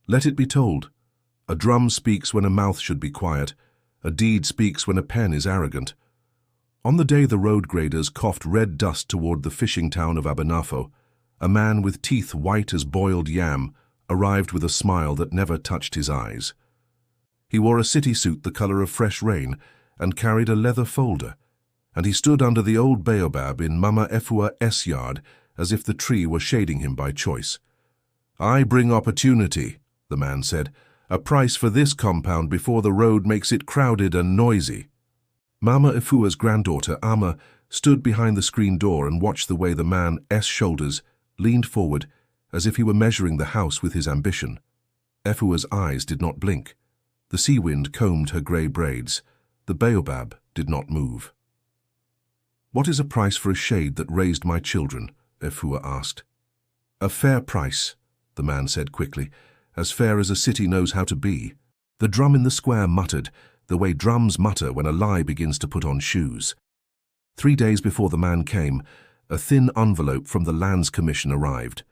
Let it be told. A drum speaks when a mouth should be quiet. A deed speaks when a pen is arrogant. On the day the road graders coughed red dust toward the fishing town of Abanafo, a man with teeth white as boiled yam arrived with a smile that never touched his eyes. He wore a city suit the color of fresh rain and carried a leather folder, and he stood under the old baobab in Mama Efua's yard as if the tree were shading him by choice. "I bring opportunity," the man said, "a price for this compound before the road makes it crowded and noisy." Mama Efua's granddaughter, Ama, stood behind the screen door and watched the way the man's shoulders leaned forward as if he were measuring the house with his ambition. Efua's eyes did not blink. The sea wind combed her grey braids. The baobab did not move. "What is a price for a shade that raised my children?" Efua asked. "A fair price," the man said quickly, "as fair as a city knows how to be." The drum in the square muttered, the way drums mutter when a lie begins to put on shoes. 3 days before the man came, a thin envelope from the Lands Commission arrived.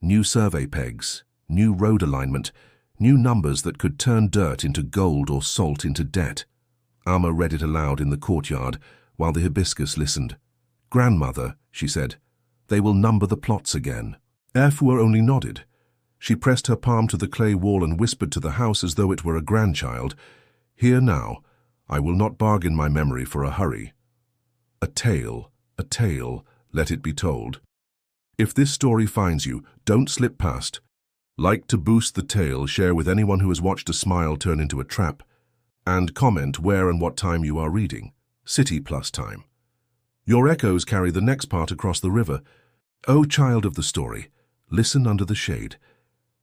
New survey pegs, new road alignment, new numbers that could turn dirt into gold or salt into debt. Ama read it aloud in the courtyard while the hibiscus listened. "Grandmother," she said, "they will number the plots again." Efua only nodded. She pressed her palm to the clay wall and whispered to the house as though it were a grandchild, "Here now, I will not bargain my memory for a hurry. A tale, let it be told. If this story finds you, don't slip past. Like to boost the tale, share with anyone who has watched a smile turn into a trap, and comment where and what time you are reading. City plus time. Your echoes carry the next part across the river. O child of the story, listen under the shade.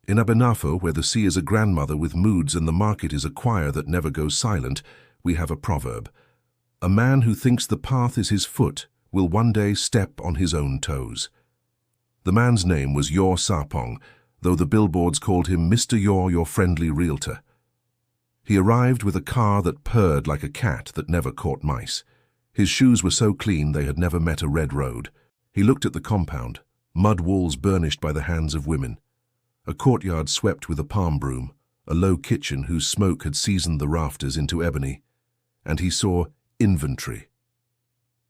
In Abanafo, where the sea is a grandmother with moods and the market is a choir that never goes silent, we have a proverb. A man who thinks the path is his foot will one day step on his own toes. The man's name was Yor Sarpong, though the billboards called him Mr. Yor, your friendly realtor. He arrived with a car that purred like a cat that never caught mice. His shoes were so clean they had never met a red road. He looked at the compound, mud walls burnished by the hands of women, a courtyard swept with a palm broom, a low kitchen whose smoke had seasoned the rafters into ebony, and he saw inventory.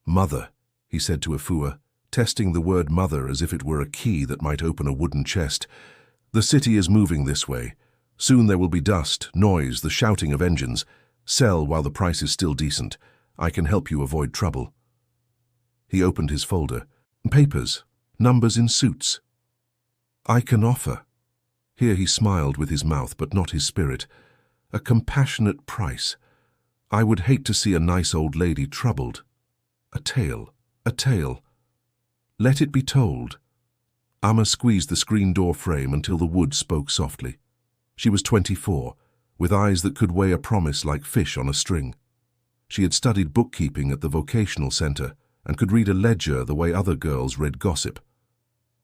"Mother," he said to Efua, testing the word mother as if it were a key that might open a wooden chest. "The city is moving this way. Soon there will be dust, noise, the shouting of engines. Sell while the price is still decent. I can help you avoid trouble." He opened his folder. "Papers, numbers in suits. I can offer." Here he smiled with his mouth, but not his spirit. "A compassionate price. I would hate to see a nice old lady troubled. A tale. Let it be told." Ama squeezed the screen door frame until the wood spoke softly. She was 24, with eyes that could weigh a promise like fish on a string. She had studied bookkeeping at the vocational center and could read a ledger the way other girls read gossip.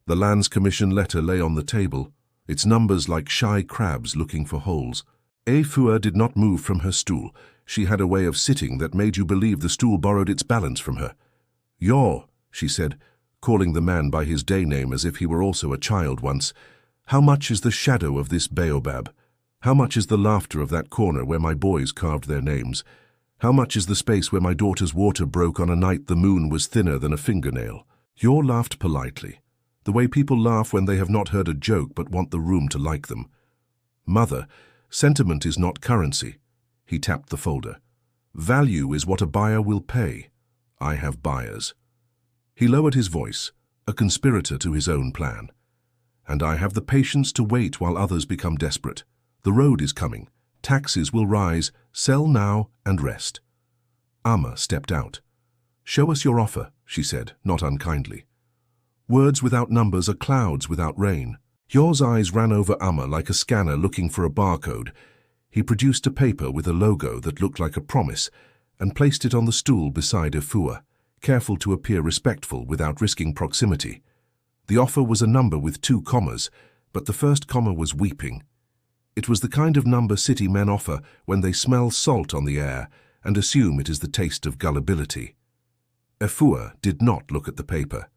The Lands Commission letter lay on the table, its numbers like shy crabs looking for holes. Efua did not move from her stool. She had a way of sitting that made you believe the stool borrowed its balance from her. "Yor," she said, calling the man by his day name as if he were also a child once, "how much is the shadow of this baobab? How much is the laughter of that corner where my boys carved their names? How much is the space where my daughter's water broke on a night the moon was thinner than a fingernail?" Yor laughed politely, the way people laugh when they have not heard a joke but want the room to like them. "Mother, sentiment is not currency." He tapped the folder. "Value is what a buyer will pay. I have buyers." He lowered his voice, a conspirator to his own plan. "And I have the patience to wait while others become desperate. The road is coming. Taxes will rise. Sell now and rest." Ama stepped out. "Show us your offer," she said, not unkindly. "Words without numbers are clouds without rain." Yor's eyes ran over Ama like a scanner looking for a barcode. He produced a paper with a logo that looked like a promise and placed it on the stool beside Efua, careful to appear respectful without risking proximity. The offer was a number with 2 commas, but the first comma was weeping. It was the kind of number city men offer when they smell salt on the air and assume it is the taste of gullibility. Efua did not look at the paper.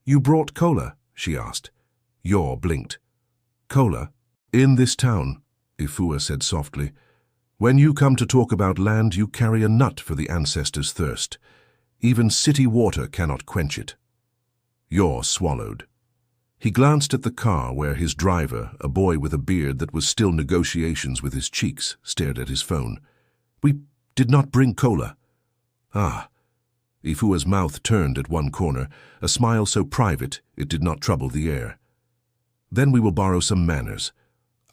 "You brought cola?" she asked. Yor blinked. "Cola? In this town, Ifua said softly, when you come to talk about land, you carry a nut for the ancestors' thirst. Even city water cannot quench it. Yor swallowed. He glanced at the car where his driver, a boy with a beard that was still negotiations with his cheeks, stared at his phone. We did not bring cola. Ah. Ifua's mouth turned at one corner, a smile so private it did not trouble the air. Then we will borrow some manners.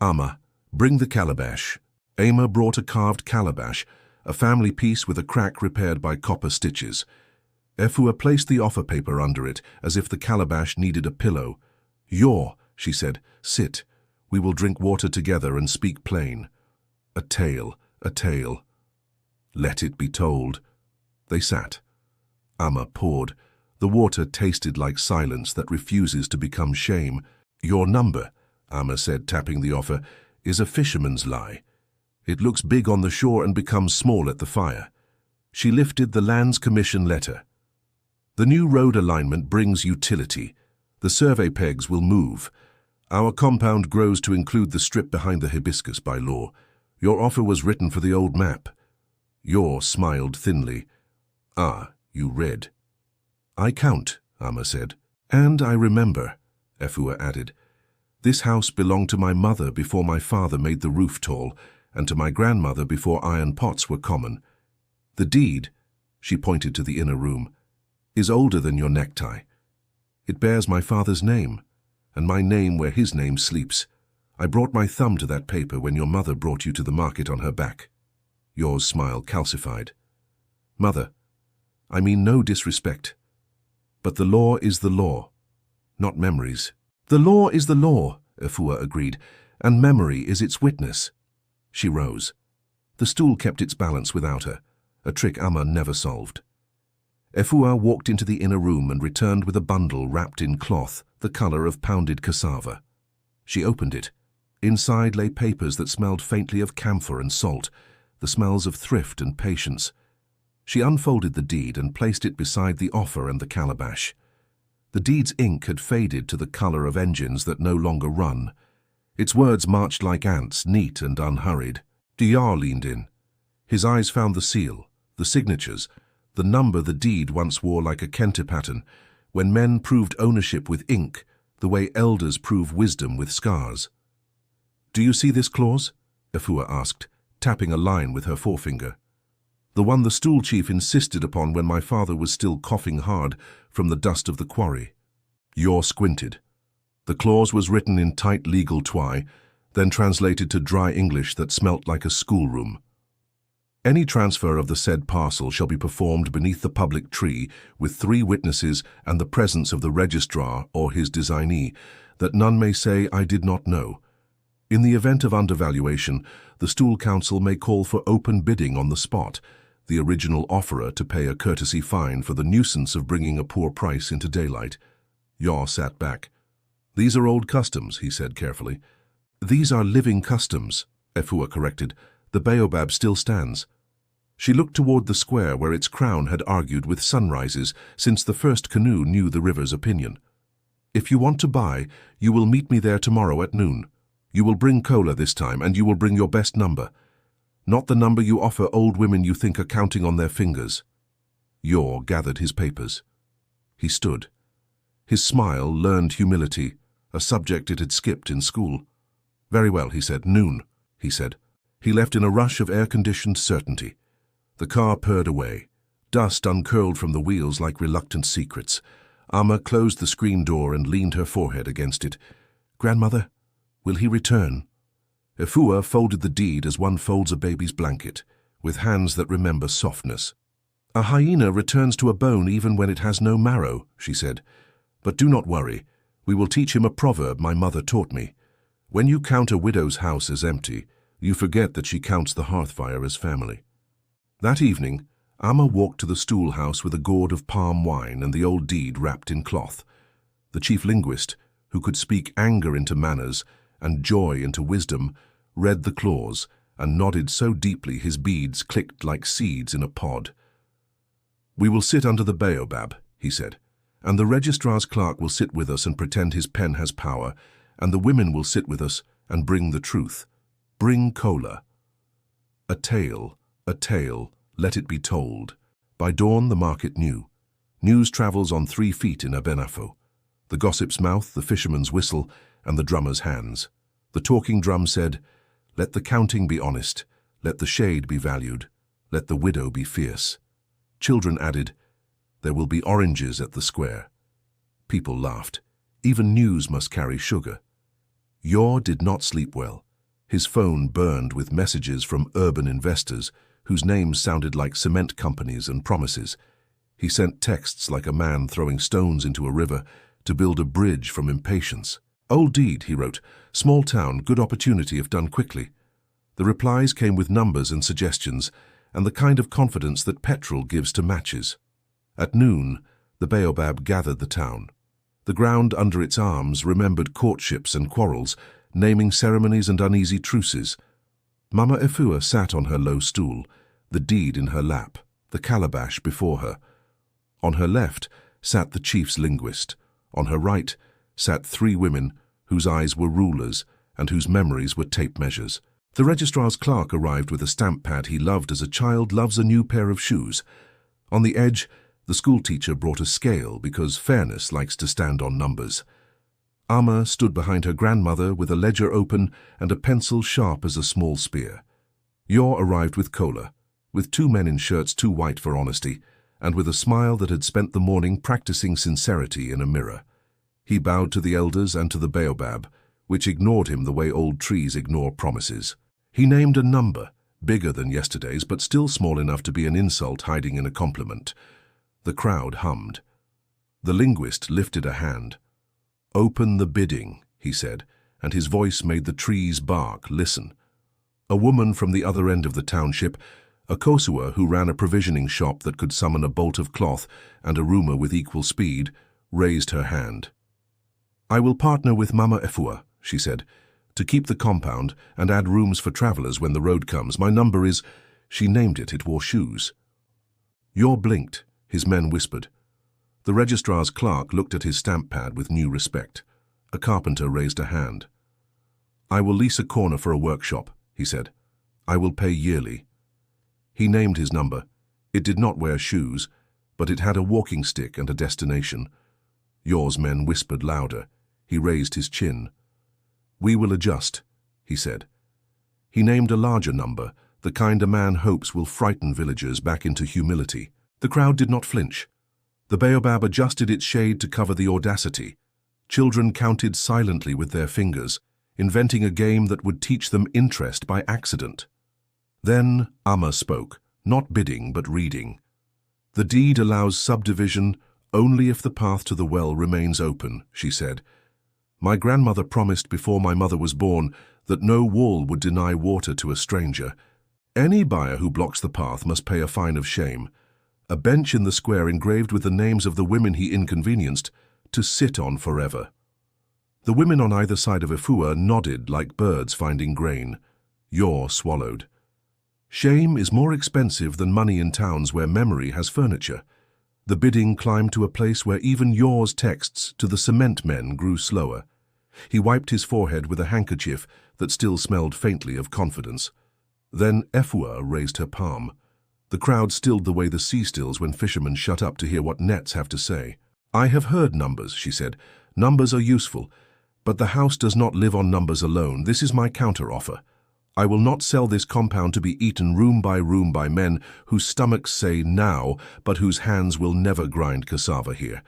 Ama, bring the calabash. Ama brought a carved calabash, a family piece with a crack repaired by copper stitches. Efua placed the offer paper under it, as if the calabash needed a pillow. Yor, she said, sit. We will drink water together and speak plain. A tale, a tale. Let it be told. They sat. Ama poured. The water tasted like silence that refuses to become shame. Your number, Ama said, tapping the offer, is a fisherman's lie. It looks big on the shore and becomes small at the fire. She lifted the Lands Commission letter. The new road alignment brings utility. The survey pegs will move. Our compound grows to include the strip behind the hibiscus by law. Your offer was written for the old map. Yor smiled thinly. Ah, you read. I count, Ama said. And I remember, Efua added. This house belonged to my mother before my father made the roof tall, and to my grandmother before iron pots were common. The deed, she pointed to the inner room, is older than your necktie. It bears my father's name, and my name where his name sleeps. I brought my thumb to that paper when your mother brought you to the market on her back. Yor's smile calcified. Mother, I mean no disrespect, but the law is the law, not memories. The law is the law, Efua agreed, and memory is its witness. She rose. The stool kept its balance without her, a trick Ama never solved. Efua walked into the inner room and returned with a bundle wrapped in cloth, the color of pounded cassava. She opened it. Inside lay papers that smelled faintly of camphor and salt, the smells of thrift and patience. She unfolded the deed and placed it beside the offer and the calabash. The deed's ink had faded to the color of engines that no longer run. Its words marched like ants, neat and unhurried. Dr. leaned in. His eyes found the seal, the signatures, the number the deed once wore like a kente pattern, when men proved ownership with ink, the way elders prove wisdom with scars. Do you see this clause? Efua asked, tapping a line with her forefinger. The one the stool chief insisted upon when my father was still coughing hard from the dust of the quarry. Yor squinted. The clause was written in tight legal twi, then translated to dry English that smelt like a schoolroom. Any transfer of the said parcel shall be performed beneath the public tree with 3 witnesses and the presence of the registrar or his designee, that none may say I did not know. In the event of undervaluation, the stool council may call for open bidding on the spot, the original offerer to pay a courtesy fine for the nuisance of bringing a poor price into daylight. Yor sat back. These are old customs, he said carefully. These are living customs, Efua corrected. The baobab still stands. She looked toward the square where its crown had argued with sunrises since the first canoe knew the river's opinion. If you want to buy, you will meet me there tomorrow at noon. You will bring cola this time, and you will bring your best number. Not the number you offer old women you think are counting on their fingers. Yor gathered his papers. He stood. His smile learned humility, a subject it had skipped in school. Very well, he said. Noon, he said. He left in a rush of air-conditioned certainty. The car purred away. Dust uncurled from the wheels like reluctant secrets. Ama closed the screen door and leaned her forehead against it. Grandmother, will he return? Efua folded the deed as one folds a baby's blanket, with hands that remember softness. A hyena returns to a bone even when it has no marrow, she said. But do not worry. We will teach him a proverb my mother taught me. When you count a widow's house as empty, you forget that she counts the hearth fire as family. That evening, Ama walked to the stool house with a gourd of palm wine and the old deed wrapped in cloth. The chief linguist, who could speak anger into manners and joy into wisdom, read the clause and nodded so deeply his beads clicked like seeds in a pod. We will sit under the baobab, he said, and the registrar's clerk will sit with us and pretend his pen has power, and the women will sit with us and bring the truth. Bring Kola. A tale, let it be told. By dawn the market knew. News travels on 3 feet in Abenafo. The gossip's mouth, the fisherman's whistle, and the drummer's hands. The talking drum said, "Let the counting be honest, let the shade be valued, let the widow be fierce." Children added, "There will be oranges at the square." People laughed. Even news must carry sugar. Yor did not sleep well. His phone burned with messages from urban investors whose names sounded like cement companies and promises. He sent texts like a man throwing stones into a river to build a bridge from impatience. "Old deed," he wrote. "Small town, good opportunity if done quickly." The replies came with numbers and suggestions, and the kind of confidence that petrol gives to matches. At noon, the baobab gathered the town. The ground under its arms remembered courtships and quarrels, naming ceremonies and uneasy truces. Mama Efua sat on her low stool, the deed in her lap, the calabash before her. On her left sat the chief's linguist. On her right sat 3 women whose eyes were rulers and whose memories were tape measures. The registrar's clerk arrived with a stamp pad he loved as a child loves a new pair of shoes. On the edge, the schoolteacher brought a scale because fairness likes to stand on numbers. Amma stood behind her grandmother with a ledger open and a pencil sharp as a small spear. Yor arrived with Kola, with 2 men in shirts too white for honesty, and with a smile that had spent the morning practicing sincerity in a mirror. He bowed to the elders and to the baobab, which ignored him the way old trees ignore promises. He named a number, bigger than yesterday's but still small enough to be an insult hiding in a compliment. The crowd hummed. The linguist lifted a hand. "Open the bidding," he said, and his voice made the trees bark, listen. A woman from the other end of the township, a Kosua who ran a provisioning shop that could summon a bolt of cloth and a rumour with equal speed, raised her hand. "I will partner with Mama Efua," she said, "to keep the compound and add rooms for travellers when the road comes. My number is—" She named it. It wore shoes. Yor blinked. His men whispered. The registrar's clerk looked at his stamp pad with new respect. A carpenter raised a hand. "I will lease a corner for a workshop," he said. "I will pay yearly." He named his number. It did not wear shoes, but it had a walking stick and a destination. Yor's men whispered louder. He raised his chin. "We will adjust," he said. He named a larger number, the kind a man hopes will frighten villagers back into humility. The crowd did not flinch. The baobab adjusted its shade to cover the audacity. Children counted silently with their fingers, inventing a game that would teach them interest by accident. Then Amma spoke, not bidding but reading. "The deed allows subdivision only if the path to the well remains open," she said. "My grandmother promised before my mother was born that no wall would deny water to a stranger. Any buyer who blocks the path must pay a fine of shame. A bench in the square engraved with the names of the women he inconvenienced, to sit on forever." The women on either side of Efua nodded like birds finding grain. Yor swallowed. "Shame is more expensive than money in towns where memory has furniture." The bidding climbed to a place where even Yor's texts to the cement men grew slower. He wiped his forehead with a handkerchief that still smelled faintly of confidence. Then Efua raised her palm. The crowd stilled the way the sea stills when fishermen shut up to hear what nets have to say. "I have heard numbers," she said. "Numbers are useful, but the house does not live on numbers alone. This is my counter-offer. I will not sell this compound to be eaten room by men whose stomachs say now, but whose hands will never grind cassava here.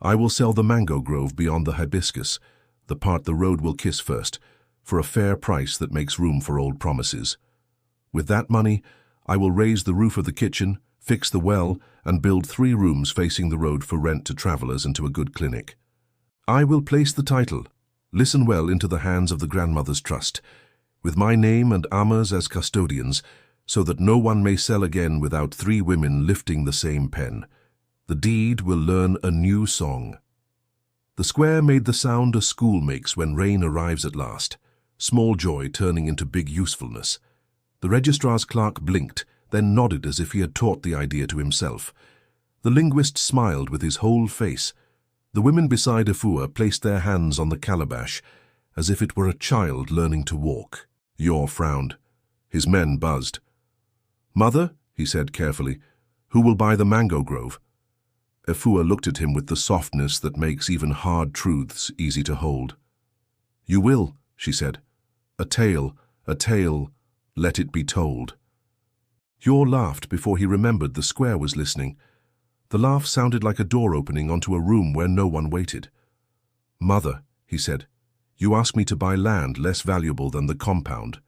I will sell the mango grove beyond the hibiscus, the part the road will kiss first, for a fair price that makes room for old promises. With that money, I will raise the roof of the kitchen, fix the well, and build 3 rooms facing the road for rent to travellers and to a good clinic. I will place the title, listen well, into the hands of the grandmother's trust, with my name and Amma's as custodians, so that no one may sell again without 3 women lifting the same pen. The deed will learn a new song." The square made the sound a school makes when rain arrives at last, small joy turning into big usefulness. The registrar's clerk blinked, then nodded as if he had taught the idea to himself. The linguist smiled with his whole face. The women beside Efua placed their hands on the calabash, as if it were a child learning to walk. Yor frowned. His men buzzed. "Mother," he said carefully, "who will buy the mango grove?" Efua looked at him with the softness that makes even hard truths easy to hold. "You will," she said. A tale, let it be told." Yor laughed before he remembered the square was listening. The laugh sounded like a door opening onto a room where no one waited. "Mother," he said, "you ask me to buy land less valuable than the compound.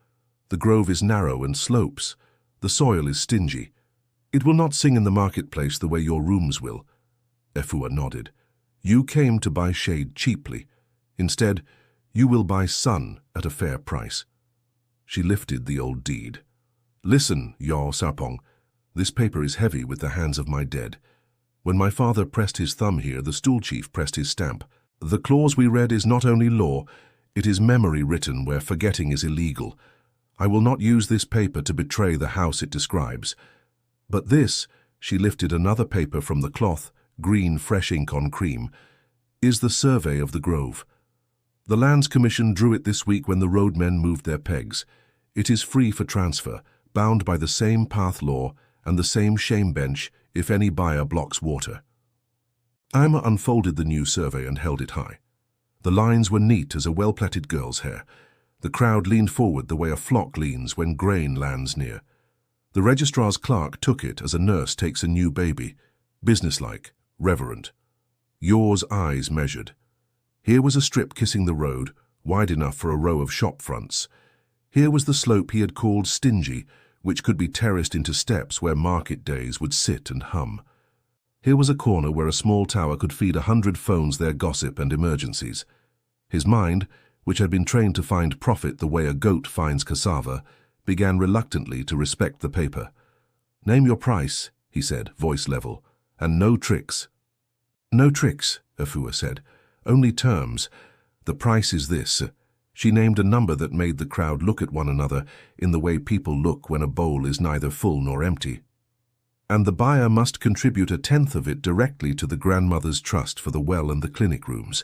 The grove is narrow and slopes. The soil is stingy. It will not sing in the marketplace the way your rooms will." Efua nodded. "You came to buy shade cheaply. Instead, you will buy sun at a fair price." She lifted the old deed. "Listen, Yor Sarpong, this paper is heavy with the hands of my dead. When my father pressed his thumb here, the stool chief pressed his stamp. The clause we read is not only law, it is memory written where forgetting is illegal. I will not use this paper to betray the house it describes. But this," she lifted another paper from the cloth, green fresh ink on cream, "is the survey of the grove. The Lands Commission drew it this week when the roadmen moved their pegs. It is free for transfer, bound by the same path law and the same shame bench if any buyer blocks water." Ima unfolded the new survey and held it high. The lines were neat as a well-plaited girl's hair. The crowd leaned forward the way a flock leans when grain lands near. The registrar's clerk took it as a nurse takes a new baby, businesslike, reverent. Yor's eyes measured. Here was a strip kissing the road, wide enough for a row of shop fronts. Here was the slope he had called stingy, which could be terraced into steps where market days would sit and hum. Here was a corner where a small tower could feed 100 phones their gossip and emergencies. His mind, which had been trained to find profit the way a goat finds cassava, began reluctantly to respect the paper. "Name your price," he said, voice level, "and no tricks." "No tricks," Efua said. "Only terms. The price is this." She named a number that made the crowd look at one another in the way people look when a bowl is neither full nor empty. "And the buyer must contribute 1/10 of it directly to the grandmother's trust for the well and the clinic rooms.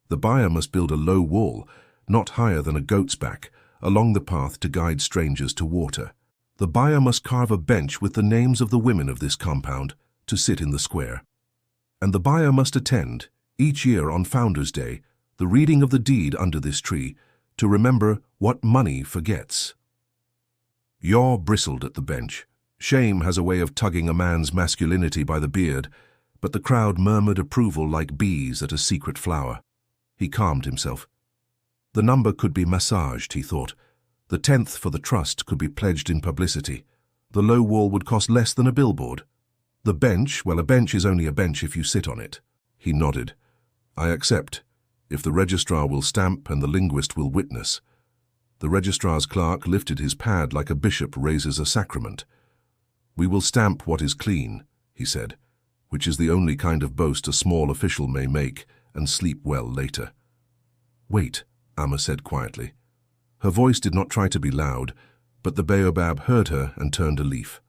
The buyer must build a low wall, not higher than a goat's back, along the path to guide strangers to water. The buyer must carve a bench with the names of the women of this compound to sit in the square. And the buyer must attend, each year on Founder's Day, the reading of the deed under this tree, to remember what money forgets." Yor bristled at the bench. Shame has a way of tugging a man's masculinity by the beard, but the crowd murmured approval like bees at a secret flower. He calmed himself. The number could be massaged, he thought. The 10th for the trust could be pledged in publicity. The low wall would cost less than a billboard. The bench, well, a bench is only a bench if you sit on it. He nodded. "I accept, if the registrar will stamp and the linguist will witness." The registrar's clerk lifted his pad like a bishop raises a sacrament. "We will stamp what is clean," he said, which is the only kind of boast a small official may make, and sleep well later. "Wait," Amma said quietly. Her voice did not try to be loud, but the baobab heard her and turned a leaf.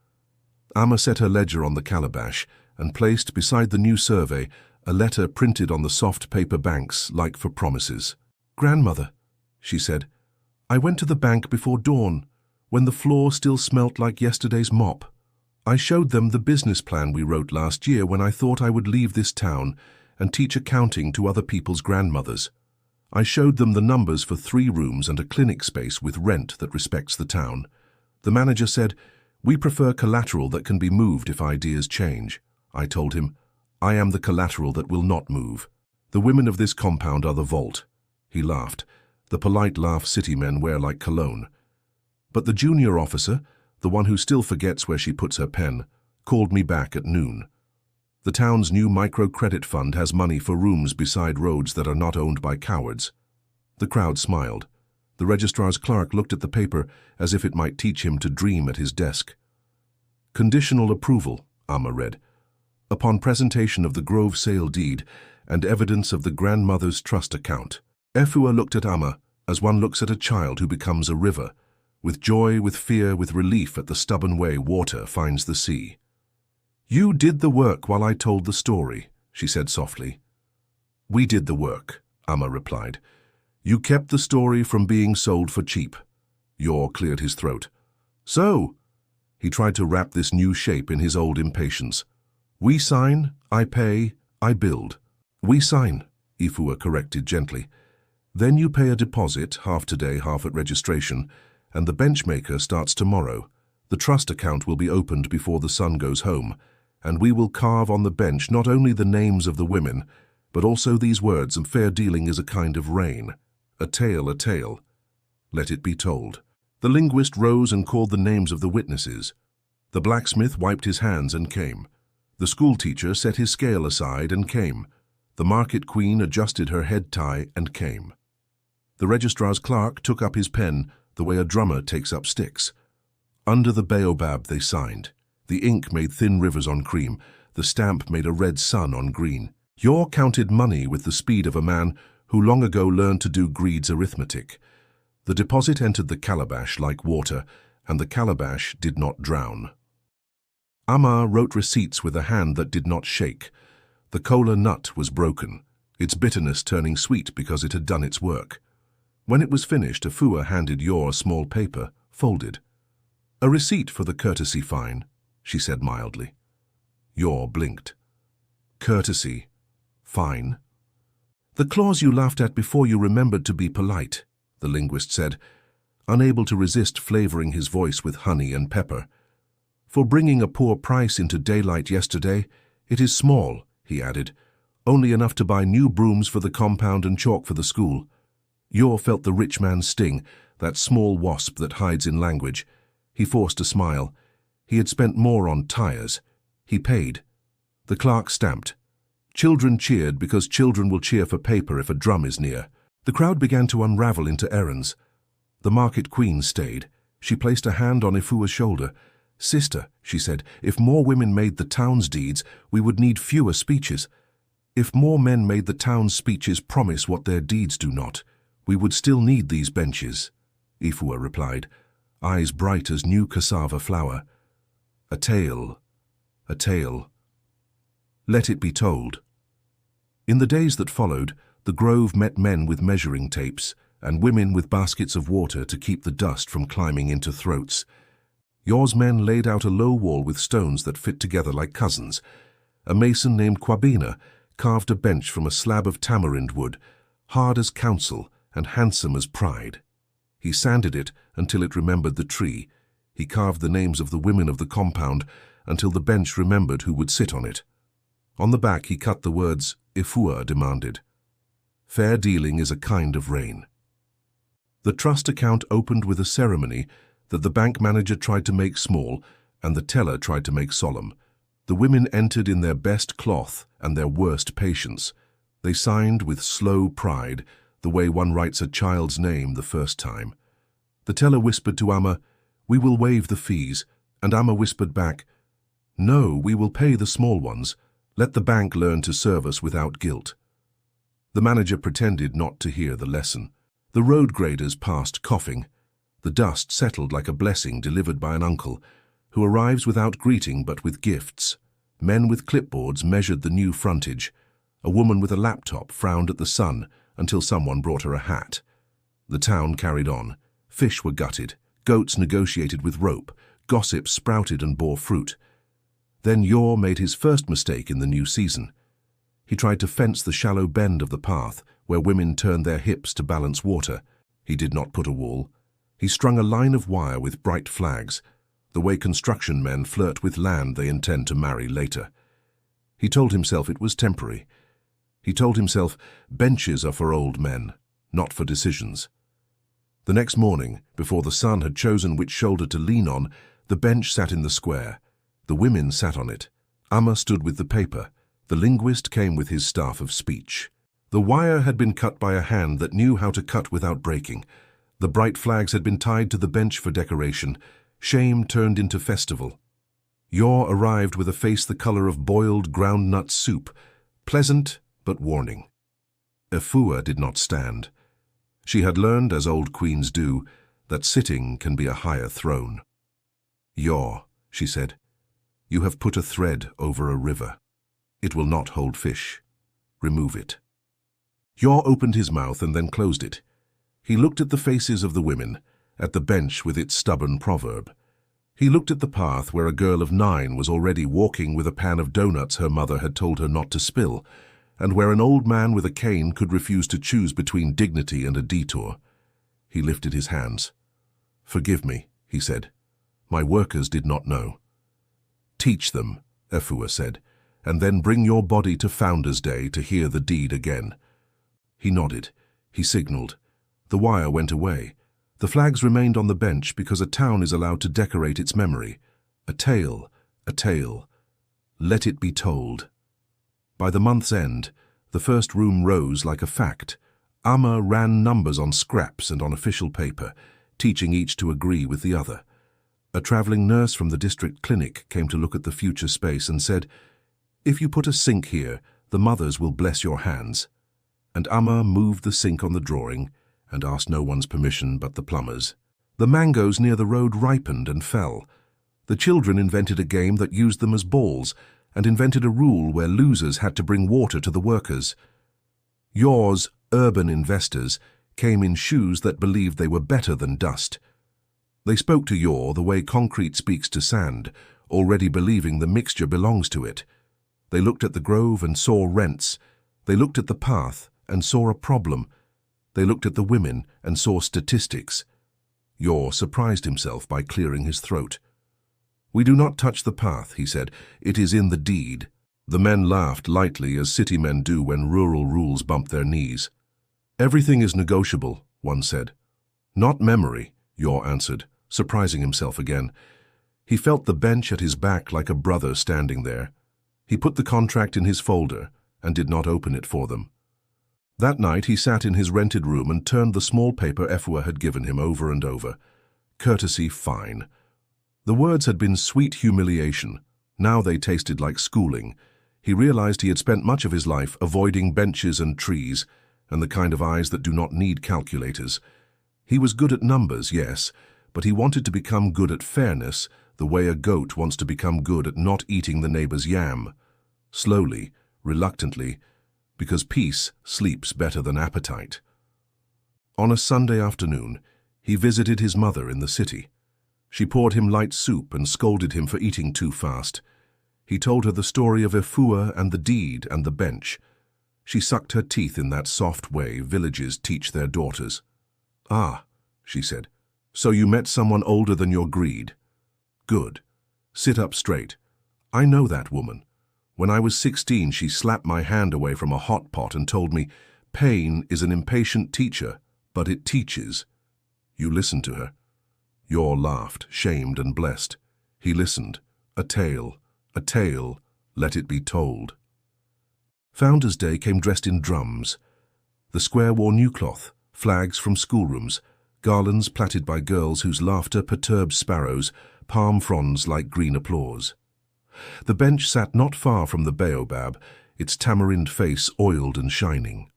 Amma set her ledger on the calabash and placed beside the new survey a letter printed on the soft paper banks like for promises. "Grandmother," she said, "I went to the bank before dawn, when the floor still smelt like yesterday's mop. I showed them the business plan we wrote last year when I thought I would leave this town and teach accounting to other people's grandmothers. I showed them the numbers for 3 rooms and a clinic space with rent that respects the town. The manager said, 'We prefer collateral that can be moved if ideas change.' I told him, 'I am the collateral that will not move. The women of this compound are the vault.'" He laughed, the polite laugh city men wear like cologne. "But the junior officer, the one who still forgets where she puts her pen, called me back at noon. The town's new microcredit fund has money for rooms beside roads that are not owned by cowards." The crowd smiled. The registrar's clerk looked at the paper as if it might teach him to dream at his desk. "Conditional approval," Amma read. "Upon presentation of the Grove sale deed and evidence of the grandmother's trust account." Efua looked at Amma as one looks at a child who becomes a river, with joy, with fear, with relief at the stubborn way water finds the sea. "You did the work while I told the story," she said softly. "We did the work," Amma replied. You kept the story from being sold for cheap. Yor cleared his throat. So, he tried to wrap this new shape in his old impatience. We sign, I pay, I build. We sign, Ifua corrected gently. Then you pay a deposit, half today, half at registration, and the benchmaker starts tomorrow. The trust account will be opened before the sun goes home, and we will carve on the bench not only the names of the women, but also these words, and fair dealing is a kind of rain. A tale, a tale. Let it be told. The linguist rose and called the names of the witnesses. The blacksmith wiped his hands and came. The schoolteacher set his scale aside and came. The market queen adjusted her head tie and came. The registrar's clerk took up his pen the way a drummer takes up sticks. Under the baobab they signed. The ink made thin rivers on cream. The stamp made a red sun on green. Yor counted money with the speed of a man who long ago learned to do Greed's arithmetic. The deposit entered the calabash like water, and the calabash did not drown. Amma wrote receipts with a hand that did not shake. The kola nut was broken, its bitterness turning sweet because it had done its work. When it was finished, Ifua handed Yor a small paper, folded. A receipt for the courtesy fine, she said mildly. Yor blinked. Courtesy, fine. The clause you laughed at before you remembered to be polite, the linguist said, unable to resist flavoring his voice with honey and pepper. For bringing a poor price into daylight yesterday, it is small, he added, only enough to buy new brooms for the compound and chalk for the school. Yor felt the rich man's sting, that small wasp that hides in language. He forced a smile. He had spent more on tires. He paid. The clerk stamped. Children cheered because children will cheer for paper if a drum is near. The crowd began to unravel into errands. The market queen stayed. She placed a hand on Ifua's shoulder. Sister, she said, if more women made the town's deeds, we would need fewer speeches. If more men made the town's speeches promise what their deeds do not, we would still need these benches, Ifua replied, eyes bright as new cassava flour. A tale, a tale. Let it be told. In the days that followed, the grove met men with measuring tapes and women with baskets of water to keep the dust from climbing into throats. Yor's men laid out a low wall with stones that fit together like cousins. A mason named Kwabena carved a bench from a slab of tamarind wood, hard as counsel and handsome as pride. He sanded it until it remembered the tree. He carved the names of the women of the compound until the bench remembered who would sit on it. On the back he cut the words, Ifua demanded. Fair dealing is a kind of rain. The trust account opened with a ceremony that the bank manager tried to make small and the teller tried to make solemn. The women entered in their best cloth and their worst patience. They signed with slow pride, the way one writes a child's name the first time. The teller whispered to Amma, we will waive the fees, and Amma whispered back, no, we will pay the small ones. Let the bank learn to serve us without guilt. The manager pretended not to hear the lesson. The road graders passed coughing. The dust settled like a blessing delivered by an uncle, who arrives without greeting but with gifts. Men with clipboards measured the new frontage. A woman with a laptop frowned at the sun until someone brought her a hat. The town carried on. Fish were gutted. Goats negotiated with rope. Gossip sprouted and bore fruit. Then Yor made his first mistake in the new season. He tried to fence the shallow bend of the path where women turned their hips to balance water. He did not put a wall. He strung a line of wire with bright flags, the way construction men flirt with land they intend to marry later. He told himself it was temporary. He told himself benches are for old men, not for decisions. The next morning, before the sun had chosen which shoulder to lean on, the bench sat in the square. The women sat on it. Amma stood with the paper. The linguist came with his staff of speech. The wire had been cut by a hand that knew how to cut without breaking. The bright flags had been tied to the bench for decoration. Shame turned into festival. Yor arrived with a face the color of boiled ground-nut soup, pleasant but warning. Ifua did not stand. She had learned, as old queens do, that sitting can be a higher throne. Yor, she said, you have put a thread over a river. It will not hold fish. Remove it. Yor opened his mouth and then closed it. He looked at the faces of the women, at the bench with its stubborn proverb. He looked at the path where a girl of 9 was already walking with a pan of donuts her mother had told her not to spill, and where an old man with a cane could refuse to choose between dignity and a detour. He lifted his hands. "Forgive me," he said. "My workers did not know." "Teach them," Efua said, "and then bring your body to Founder's Day to hear the deed again." He nodded. He signaled. The wire went away. The flags remained on the bench because a town is allowed to decorate its memory. A tale, a tale. Let it be told. By the month's end, the first room rose like a fact. Amma ran numbers on scraps and on official paper, teaching each to agree with the other. A traveling nurse from the district clinic came to look at the future space and said, "If you put a sink here, the mothers will bless your hands." And Amma moved the sink on the drawing and asked no one's permission but the plumber's. The mangoes near the road ripened and fell. The children invented a game that used them as balls and invented a rule where losers had to bring water to the workers. Yours, urban investors, came in shoes that believed they were better than dust. They spoke to Yor the way concrete speaks to sand, already believing the mixture belongs to it. They looked at the grove and saw rents. They looked at the path and saw a problem. They looked at the women and saw statistics. Yor surprised himself by clearing his throat. "We do not touch the path," he said. "It is in the deed." The men laughed lightly, as city men do when rural rules bump their knees. "Everything is negotiable," one said. "Not memory," Yor answered, surprising himself again. He felt the bench at his back like a brother standing there. He put the contract in his folder and did not open it for them. That night he sat in his rented room and turned the small paper Efua had given him over and over. Courtesy fine. The words had been sweet humiliation. Now they tasted like schooling. He realized he had spent much of his life avoiding benches and trees, and the kind of eyes that do not need calculators. He was good at numbers, yes, but he wanted to become good at fairness, the way a goat wants to become good at not eating the neighbor's yam. Slowly, reluctantly, because peace sleeps better than appetite. On a Sunday afternoon, he visited his mother in the city. She poured him light soup and scolded him for eating too fast. He told her the story of Efua and the deed and the bench. She sucked her teeth in that soft way villages teach their daughters. "Ah," she said, "so you met someone older than your greed. Good. Sit up straight. I know that woman. When I was 16, she slapped my hand away from a hot pot and told me, 'Pain is an impatient teacher, but it teaches.' You listened to her." Yor laughed, shamed and blessed. He listened. A tale, let it be told. Founder's Day came dressed in drums. The square wore new cloth, flags from schoolrooms, garlands plaited by girls whose laughter perturbed sparrows, palm fronds like green applause. The bench sat not far from the baobab, its tamarind face oiled and shining.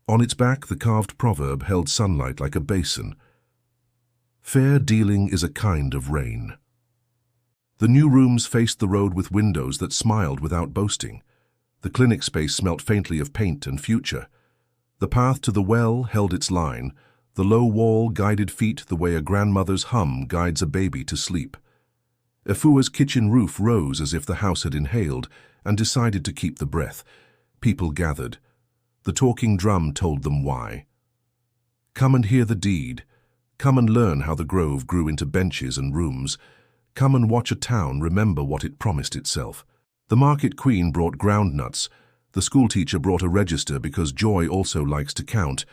On its back the carved proverb held sunlight like a basin. Fair dealing is a kind of rain. The new rooms faced the road with windows that smiled without boasting. The clinic space smelt faintly of paint and future. The path to the well held its line. The low wall guided feet the way a grandmother's hum guides a baby to sleep. Efua's kitchen roof rose as if the house had inhaled and decided to keep the breath. People gathered. The talking drum told them why. Come and hear the deed. Come and learn how the grove grew into benches and rooms. Come and watch a town remember what it promised itself. The market queen brought groundnuts. The schoolteacher brought a register because Joy also likes to count.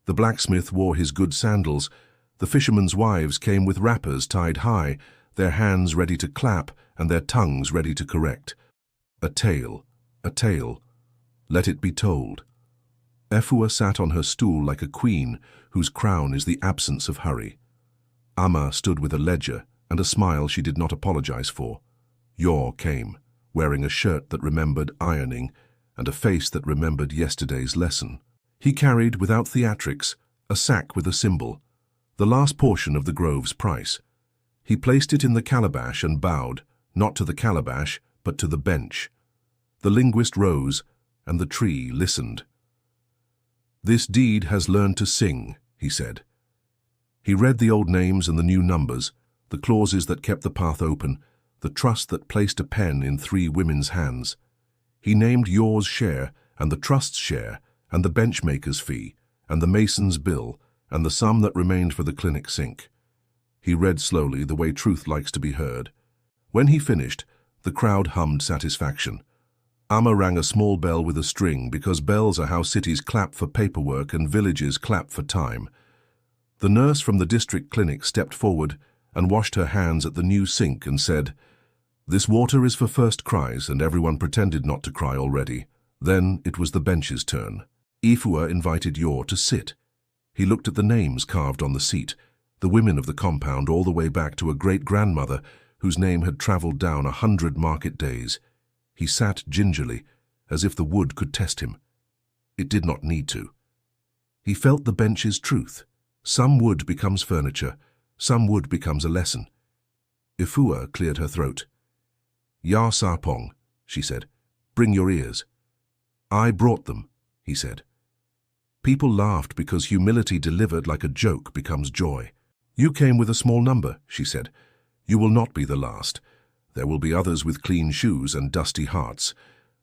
The blacksmith wore his good sandals. The fishermen's wives came with wrappers tied high, their hands ready to clap and their tongues ready to correct. A tale, let it be told. Efua sat on her stool like a queen whose crown is the absence of hurry. Amma stood with a ledger and a smile she did not apologize for. Yor came, wearing a shirt that remembered ironing and a face that remembered yesterday's lesson. He carried, without theatrics, a sack with a symbol, the last portion of the grove's price. He placed it in the calabash and bowed, not to the calabash, but to the bench. The linguist rose, and the tree listened. "This deed has learned to sing," he said. He read the old names and the new numbers, the clauses that kept the path open, the trust that placed a pen in 3 women's hands. He named Yours' share, and the trust's share, and the benchmaker's fee, and the mason's bill, and the sum that remained for the clinic sink. He read slowly, the way truth likes to be heard. When he finished, the crowd hummed satisfaction. Amma rang a small bell with a string, because bells are how cities clap for paperwork and villages clap for time. The nurse from the district clinic stepped forward and washed her hands at the new sink and said, "This water is for first cries," and everyone pretended not to cry already. Then it was the bench's turn. Ifua invited Yor to sit. He looked at the names carved on the seat, the women of the compound all the way back to a great-grandmother whose name had travelled down 100 market days. He sat gingerly, as if the wood could test him. It did not need to. He felt the bench's truth. Some wood becomes furniture, some wood becomes a lesson. Ifua cleared her throat. "Ya Sarpong," she said, "bring your ears." "I brought them," he said. People laughed because humility delivered like a joke becomes joy. "You came with a small number," she said. "You will not be the last. There will be others with clean shoes and dusty hearts.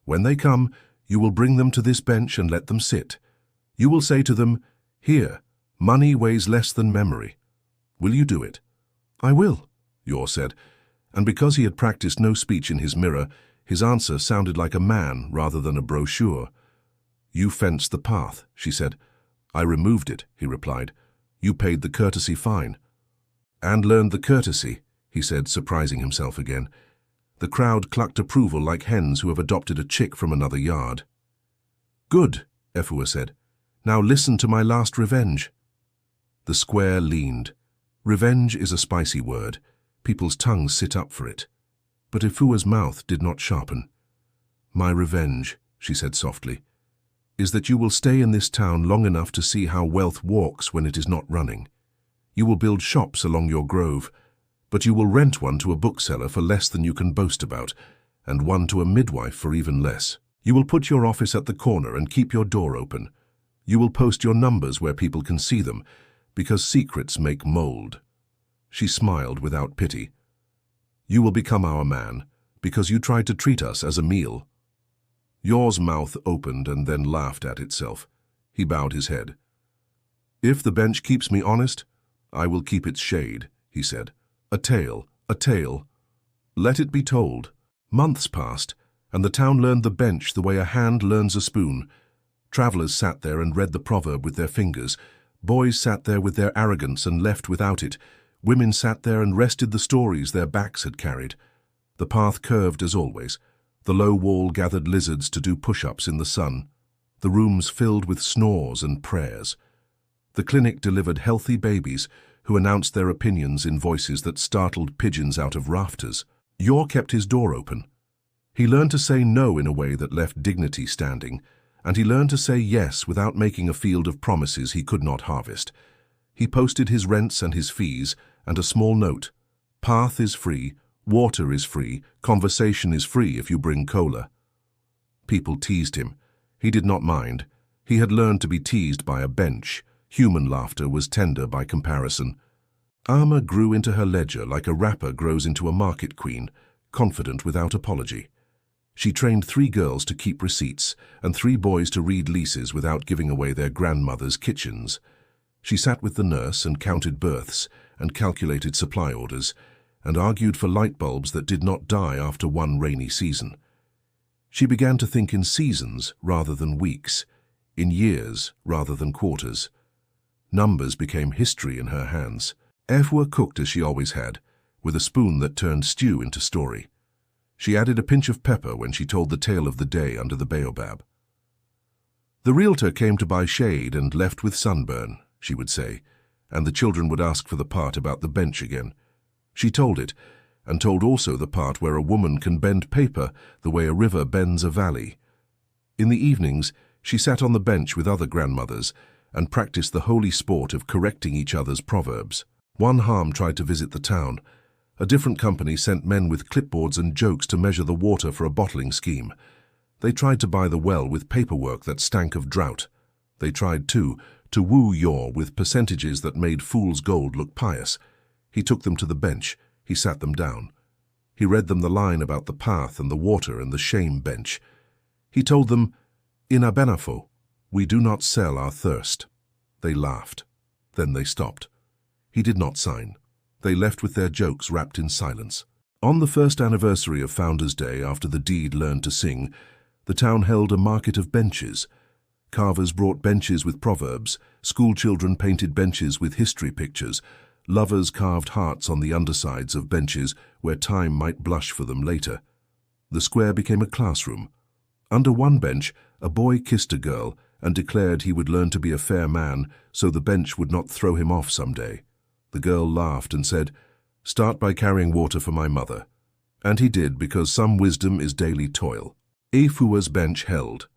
When they come, you will bring them to this bench and let them sit. You will say to them, 'Here, money weighs less than memory.' Will you do it?" "I will," Yor said, and because he had practiced no speech in his mirror, his answer sounded like a man rather than a brochure. "You fenced the path," she said. "I removed it," he replied. "You paid the courtesy fine." "And learned the courtesy," he said, surprising himself again. The crowd clucked approval like hens who have adopted a chick from another yard. "Good," Ifua said. "Now listen to my last revenge." The square leaned. Revenge is a spicy word. People's tongues sit up for it. But Ifua's mouth did not sharpen. "My revenge," she said softly, "is that you will stay in this town long enough to see how wealth walks when it is not running. You will build shops along your grove, but you will rent one to a bookseller for less than you can boast about, and one to a midwife for even less. You will put your office at the corner and keep your door open. You will post your numbers where people can see them, because secrets make mold." She smiled without pity. "You will become our man, because you tried to treat us as a meal." Yor's mouth opened and then laughed at itself. He bowed his head. "If the bench keeps me honest, I will keep its shade," he said. A tale, a tale. Let it be told." Months passed, and the town learned the bench the way a hand learns a spoon. Travellers sat there and read the proverb with their fingers. Boys sat there with their arrogance and left without it. Women sat there and rested the stories their backs had carried. The path curved as always. The low wall gathered lizards to do push-ups in the sun. The rooms filled with snores and prayers. The clinic delivered healthy babies who announced their opinions in voices that startled pigeons out of rafters. Yor kept his door open. He learned to say no in a way that left dignity standing, and he learned to say yes without making a field of promises he could not harvest. He posted his rents and his fees, and a small note. "Path is free, water is free, conversation is free if you bring cola." People teased him. He did not mind. He had learned to be teased by a bench. Human laughter was tender by comparison. Amma grew into her ledger like a rapper grows into a market queen, confident without apology. She trained 3 girls to keep receipts and 3 boys to read leases without giving away their grandmother's kitchens. She sat with the nurse and counted births and calculated supply orders and argued for light bulbs that did not die after one rainy season. She began to think in seasons rather than weeks, in years rather than quarters. Numbers became history in her hands. Ifua cooked as she always had, with a spoon that turned stew into story. She added a pinch of pepper when she told the tale of the day under the baobab. "The realtor came to buy shade and left with sunburn," she would say, and the children would ask for the part about the bench again. She told it, and told also the part where a woman can bend paper the way a river bends a valley. In the evenings, she sat on the bench with other grandmothers and practiced the holy sport of correcting each other's proverbs. One harm tried to visit the town. A different company sent men with clipboards and jokes to measure the water for a bottling scheme. They tried to buy the well with paperwork that stank of drought. They tried, too, To woo Yor with percentages that made fool's gold look pious, he took them to the bench, he sat them down. He read them the line about the path and the water and the shame bench. He told them, "In Abenafo, we do not sell our thirst." They laughed. Then they stopped. He did not sign. They left with their jokes wrapped in silence. On the first anniversary of Founders' Day, after the deed learned to sing, the town held a market of benches. Carvers brought benches with proverbs, schoolchildren painted benches with history pictures, lovers carved hearts on the undersides of benches where time might blush for them later. The square became a classroom. Under one bench, a boy kissed a girl and declared he would learn to be a fair man so the bench would not throw him off someday. The girl laughed and said, "Start by carrying water for my mother." And he did, because some wisdom is daily toil. Efua's bench held.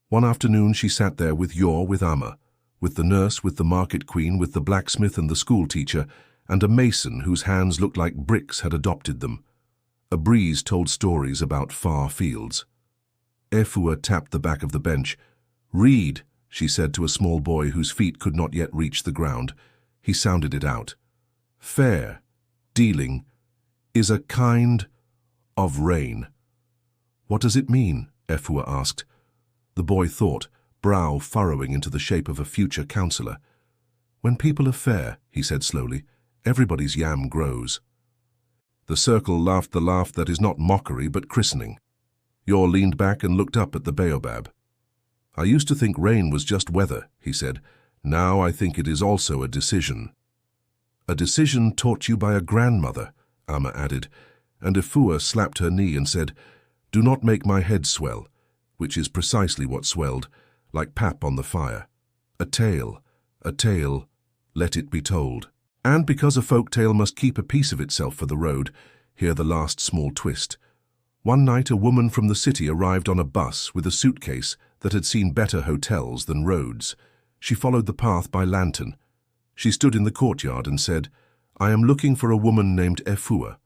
One afternoon she sat there with Yor, with Amma, with the nurse, with the market queen, with the blacksmith and the school teacher, and a mason whose hands looked like bricks had adopted them. A breeze told stories about far fields. Efua tapped the back of the bench. "Read," she said to a small boy whose feet could not yet reach the ground. He sounded it out. "Fair, dealing, is a kind of rain." "What does it mean?" Efua asked. The boy thought, brow furrowing into the shape of a future counselor. "When people are fair," he said slowly, "everybody's yam grows." The circle laughed the laugh that is not mockery but christening. Yor leaned back and looked up at the baobab. "I used to think rain was just weather," he said. "Now I think it is also a decision." "A decision taught you by a grandmother," Amma added, and Efua slapped her knee and said, "Do not make my head swell," which is precisely what swelled, like pap on the fire. A tale, let it be told. And because a folk tale must keep a piece of itself for the road, hear the last small twist. One night a woman from the city arrived on a bus with a suitcase that had seen better hotels than roads. She followed the path by lantern. She stood in the courtyard and said, "I am looking for a woman named Efua.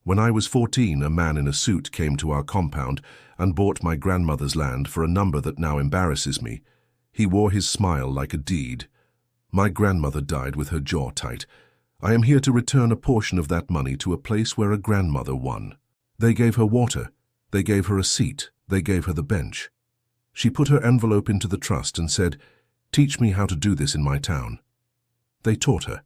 When I was 14, a man in a suit came to our compound and bought my grandmother's land for a number that now embarrasses me. He wore his smile like a deed. My grandmother died with her jaw tight. I am here to return a portion of that money to a place where a grandmother won." They gave her water, they gave her a seat, they gave her the bench. She put her envelope into the trust and said, "Teach me how to do this in my town." They taught her.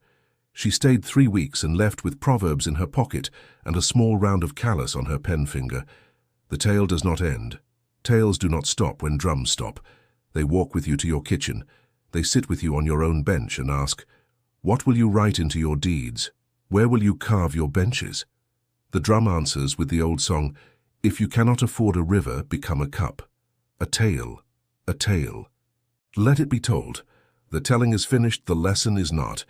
She stayed 3 weeks and left with proverbs in her pocket and a small round of callus on her pen finger. The tale does not end. Tales do not stop when drums stop. They walk with you to your kitchen. They sit with you on your own bench and ask, "What will you write into your deeds? Where will you carve your benches?" The drum answers with the old song, "If you cannot afford a river, become a cup." A tale, a tale. Let it be told. The telling is finished, the lesson is not.